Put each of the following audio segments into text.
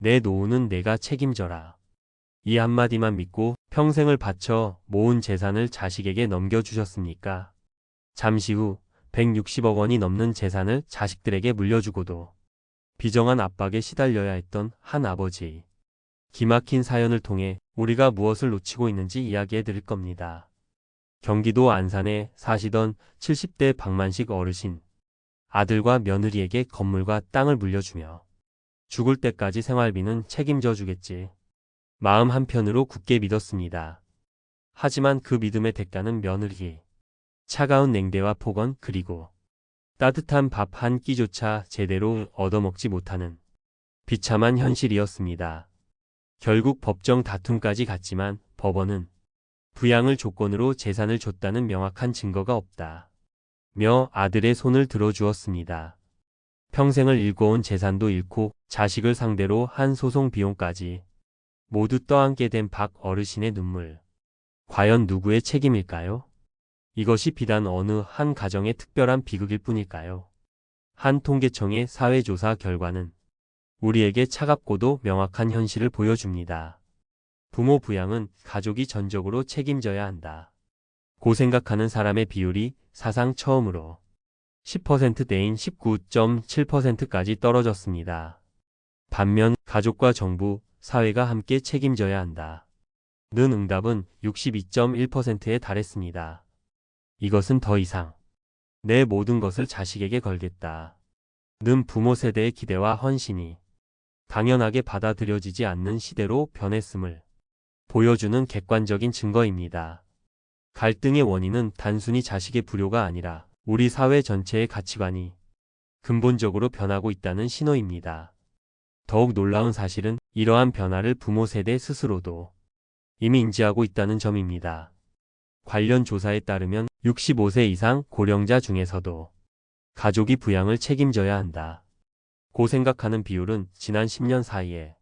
내 노후는 내가 책임져라. 이 한마디만 믿고 평생을 바쳐 모은 재산을 자식에게 넘겨주셨습니까? 잠시 후 160억 원이 넘는 재산을 자식들에게 물려주고도 비정한 압박에 시달려야 했던 한 아버지. 기막힌 사연을 통해 우리가 무엇을 놓치고 있는지 이야기해 드릴 겁니다. 경기도 안산에 사시던 70대 박만식 어르신. 아들과 며느리에게 건물과 땅을 물려주며 죽을 때까지 생활비는 책임져 주겠지. 마음 한편으로 굳게 믿었습니다. 하지만 그 믿음의 대가는 며느리. 차가운 냉대와 폭언 그리고 따뜻한 밥 한 끼조차 제대로 얻어먹지 못하는 비참한 현실이었습니다. 결국 법정 다툼까지 갔지만 법원은 부양을 조건으로 재산을 줬다는 명확한 증거가 없다. 며 아들의 손을 들어주었습니다. 평생을 일궈온 재산도 잃고 자식을 상대로 한 소송 비용까지 모두 떠안게 된 박 어르신의 눈물. 과연 누구의 책임일까요? 이것이 비단 어느 한 가정의 특별한 비극일 뿐일까요? 한 통계청의 사회조사 결과는 우리에게 차갑고도 명확한 현실을 보여줍니다. 부모 부양은 가족이 전적으로 책임져야 한다. 고 생각하는 사람의 비율이 사상 처음으로 10%대인 19.7%까지 떨어졌습니다. 반면 가족과 정부, 사회가 함께 책임져야 한다. 는 응답은 62.1%에 달했습니다. 이것은 더 이상 내 모든 것을 자식에게 걸겠다. 는 부모 세대의 기대와 헌신이 당연하게 받아들여지지 않는 시대로 변했음을 보여주는 객관적인 증거입니다. 갈등의 원인은 단순히 자식의 불효가 아니라 우리 사회 전체의 가치관이 근본적으로 변하고 있다는 신호입니다. 더욱 놀라운 사실은 이러한 변화를 부모 세대 스스로도 이미 인지하고 있다는 점입니다. 관련 조사에 따르면 65세 이상 고령자 중에서도 가족이 부양을 책임져야 한다. 고 생각하는 비율은 지난 10년 사이에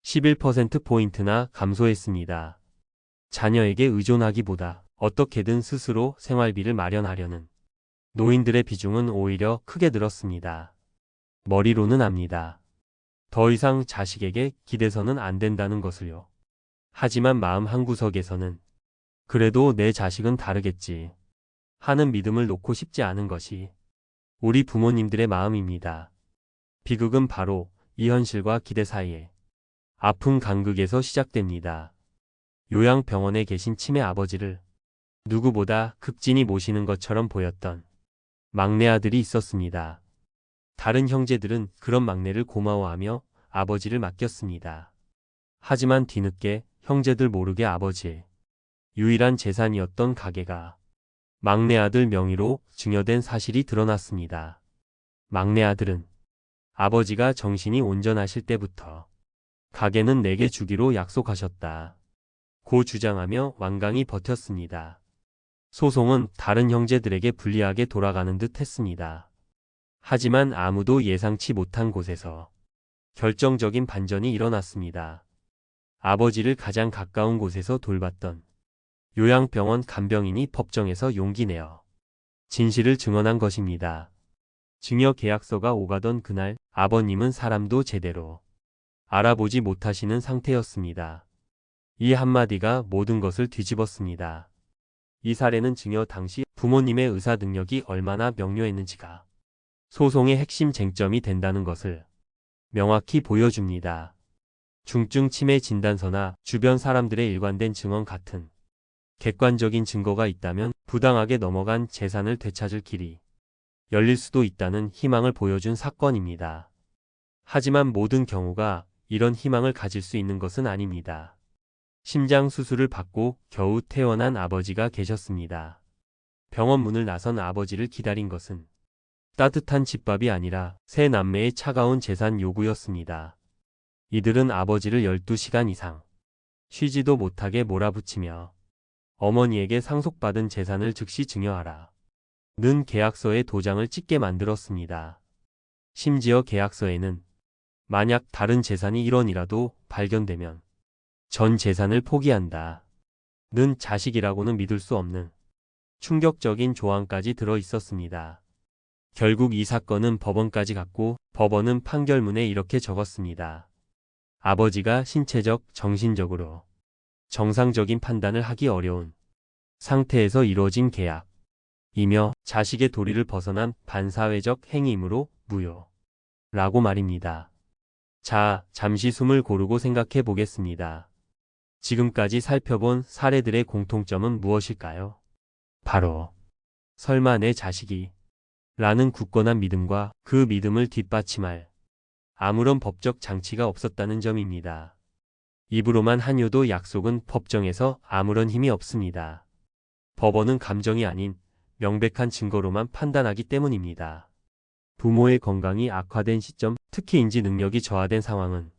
11%포인트나 감소했습니다. 자녀에게 의존하기보다 어떻게든 스스로 생활비를 마련하려는 노인들의 비중은 오히려 크게 늘었습니다. 머리로는 압니다. 더 이상 자식에게 기대서는 안 된다는 것을요. 하지만 마음 한구석에서는 그래도 내 자식은 다르겠지 하는 믿음을 놓고 싶지 않은 것이 우리 부모님들의 마음입니다. 비극은 바로 이 현실과 기대 사이에 아픈 간극에서 시작됩니다. 요양병원에 계신 치매 아버지를 누구보다 극진히 모시는 것처럼 보였던 막내 아들이 있었습니다. 다른 형제들은 그런 막내를 고마워하며 아버지를 맡겼습니다. 하지만 뒤늦게 형제들 모르게 아버지의 유일한 재산이었던 가게가 막내 아들 명의로 증여된 사실이 드러났습니다. 막내 아들은 아버지가 정신이 온전하실 때부터 가게는 내게 주기로 약속하셨다. 고 주장하며 완강히 버텼습니다. 소송은 다른 형제들에게 불리하게 돌아가는 듯 했습니다. 하지만 아무도 예상치 못한 곳에서 결정적인 반전이 일어났습니다. 아버지를 가장 가까운 곳에서 돌봤던 요양병원 간병인이 법정에서 용기 내어 진실을 증언한 것입니다. 증여 계약서가 오가던 그날 아버님은 사람도 제대로 알아보지 못하시는 상태였습니다. 이 한마디가 모든 것을 뒤집었습니다. 이 사례는 증여 당시 부모님의 의사 능력이 얼마나 명료했는지가 소송의 핵심 쟁점이 된다는 것을 명확히 보여줍니다. 중증 치매 진단서나 주변 사람들의 일관된 증언 같은 객관적인 증거가 있다면 부당하게 넘어간 재산을 되찾을 길이 열릴 수도 있다는 희망을 보여준 사건입니다. 하지만 모든 경우가 이런 희망을 가질 수 있는 것은 아닙니다. 심장 수술을 받고 겨우 퇴원한 아버지가 계셨습니다. 병원 문을 나선 아버지를 기다린 것은 따뜻한 집밥이 아니라 세 남매의 차가운 재산 요구였습니다. 이들은 아버지를 12시간 이상 쉬지도 못하게 몰아붙이며 어머니에게 상속받은 재산을 즉시 증여하라 는 계약서에 도장을 찍게 만들었습니다. 심지어 계약서에는 만약 다른 재산이 1원이라도 발견되면 전 재산을 포기한다 는 자식이라고는 믿을 수 없는 충격적인 조항까지 들어 있었습니다. 결국 이 사건은 법원까지 갔고 법원은 판결문에 이렇게 적었습니다. 아버지가 신체적, 정신적으로 정상적인 판단을 하기 어려운 상태에서 이루어진 계약이며 자식의 도리를 벗어난 반사회적 행위이므로 무효라고 말입니다. 자, 잠시 숨을 고르고 생각해 보겠습니다. 지금까지 살펴본 사례들의 공통점은 무엇일까요? 바로 설마 내 자식이 라는 굳건한 믿음과 그 믿음을 뒷받침할 아무런 법적 장치가 없었다는 점입니다. 입으로만 한 효도 약속은 법정에서 아무런 힘이 없습니다. 법원은 감정이 아닌 명백한 증거로만 판단하기 때문입니다. 부모의 건강이 악화된 시점, 특히 인지 능력이 저하된 상황은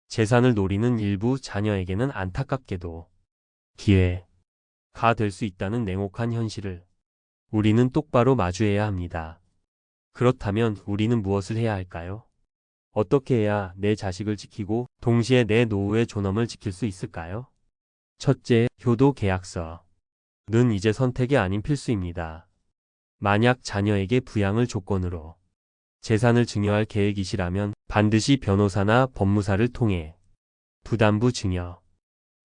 재산을 노리는 일부 자녀에게는 안타깝게도 기회가 될 수 있다는 냉혹한 현실을 우리는 똑바로 마주해야 합니다. 그렇다면 우리는 무엇을 해야 할까요? 어떻게 해야 내 자식을 지키고 동시에 내 노후의 존엄을 지킬 수 있을까요? 첫째, 효도 계약서는 이제 선택이 아닌 필수입니다. 만약 자녀에게 부양을 조건으로 재산을 증여할 계획이시라면 반드시 변호사나 법무사를 통해 부담부 증여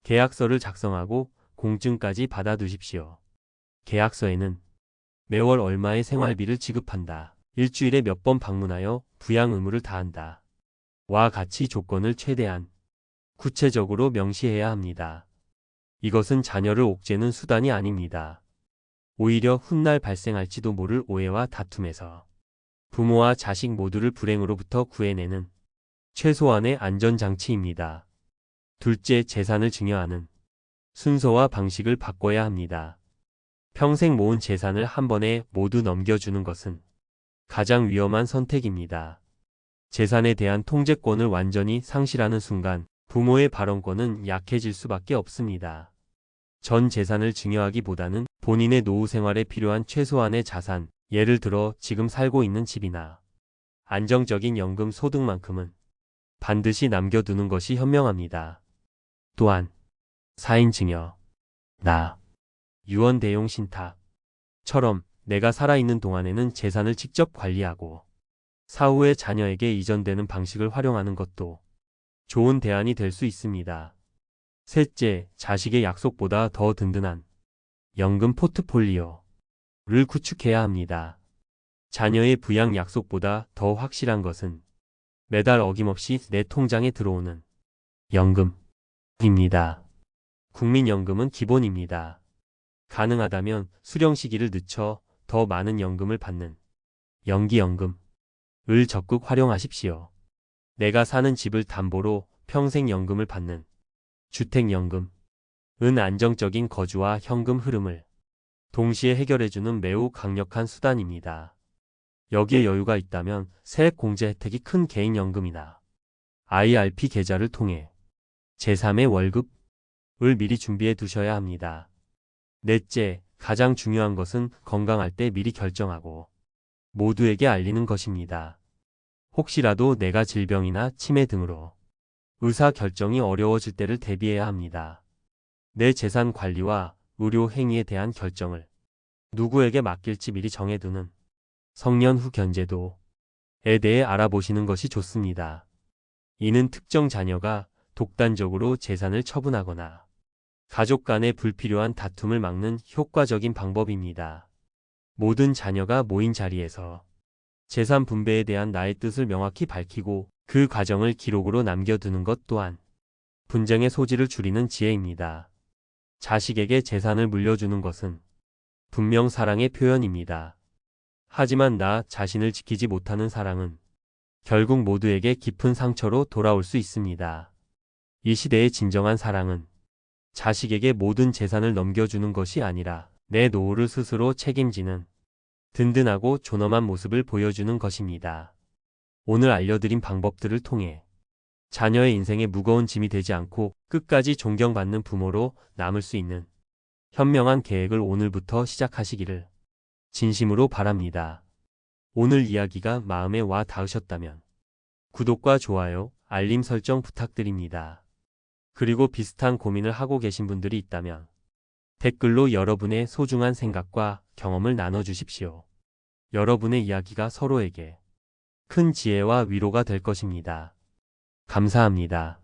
계약서를 작성하고 공증까지 받아두십시오. 계약서에는 매월 얼마의 생활비를 지급한다, 일주일에 몇 번 방문하여 부양 의무를 다한다 와 같이 조건을 최대한 구체적으로 명시해야 합니다. 이것은 자녀를 옥죄는 수단이 아닙니다. 오히려 훗날 발생할지도 모를 오해와 다툼에서 부모와 자식 모두를 불행으로부터 구해내는 최소한의 안전장치입니다. 둘째, 재산을 증여하는 순서와 방식을 바꿔야 합니다. 평생 모은 재산을 한 번에 모두 넘겨주는 것은 가장 위험한 선택입니다. 재산에 대한 통제권을 완전히 상실하는 순간 부모의 발언권은 약해질 수밖에 없습니다. 전 재산을 증여하기보다는 본인의 노후 생활에 필요한 최소한의 자산, 예를 들어 지금 살고 있는 집이나 안정적인 연금 소득만큼은 반드시 남겨두는 것이 현명합니다. 또한 사인 증여, 유언 대용 신탁처럼 내가 살아있는 동안에는 재산을 직접 관리하고 사후에 자녀에게 이전되는 방식을 활용하는 것도 좋은 대안이 될 수 있습니다. 셋째, 자식의 약속보다 더 든든한 연금 포트폴리오를 구축해야 합니다. 자녀의 부양 약속보다 더 확실한 것은 매달 어김없이 내 통장에 들어오는 연금입니다. 국민연금은 기본입니다. 가능하다면 수령 시기를 늦춰 더 많은 연금을 받는 연기연금을 적극 활용하십시오. 내가 사는 집을 담보로 평생 연금을 받는 주택연금은 안정적인 거주와 현금 흐름을 동시에 해결해주는 매우 강력한 수단입니다. 여기에 여유가 있다면 세액 공제 혜택이 큰 개인연금이나 IRP 계좌를 통해 제3의 월급을 미리 준비해 두셔야 합니다. 넷째, 가장 중요한 것은 건강할 때 미리 결정하고 모두에게 알리는 것입니다. 혹시라도 내가 질병이나 치매 등으로 의사 결정이 어려워질 때를 대비해야 합니다. 내 재산 관리와 의료 행위에 대한 결정을 누구에게 맡길지 미리 정해두는 성년 후 견제도에 대해 알아보시는 것이 좋습니다. 이는 특정 자녀가 독단적으로 재산을 처분하거나 가족 간의 불필요한 다툼을 막는 효과적인 방법입니다. 모든 자녀가 모인 자리에서 재산 분배에 대한 나의 뜻을 명확히 밝히고 그 과정을 기록으로 남겨두는 것 또한 분쟁의 소지를 줄이는 지혜입니다. 자식에게 재산을 물려주는 것은 분명 사랑의 표현입니다. 하지만 나 자신을 지키지 못하는 사랑은 결국 모두에게 깊은 상처로 돌아올 수 있습니다. 이 시대의 진정한 사랑은 자식에게 모든 재산을 넘겨주는 것이 아니라 내 노후를 스스로 책임지는 든든하고 존엄한 모습을 보여주는 것입니다. 오늘 알려드린 방법들을 통해 자녀의 인생에 무거운 짐이 되지 않고 끝까지 존경받는 부모로 남을 수 있는 현명한 계획을 오늘부터 시작하시기를 진심으로 바랍니다. 오늘 이야기가 마음에 와 닿으셨다면 구독과 좋아요, 알림 설정 부탁드립니다. 그리고 비슷한 고민을 하고 계신 분들이 있다면 댓글로 여러분의 소중한 생각과 경험을 나눠주십시오. 여러분의 이야기가 서로에게 큰 지혜와 위로가 될 것입니다. 감사합니다.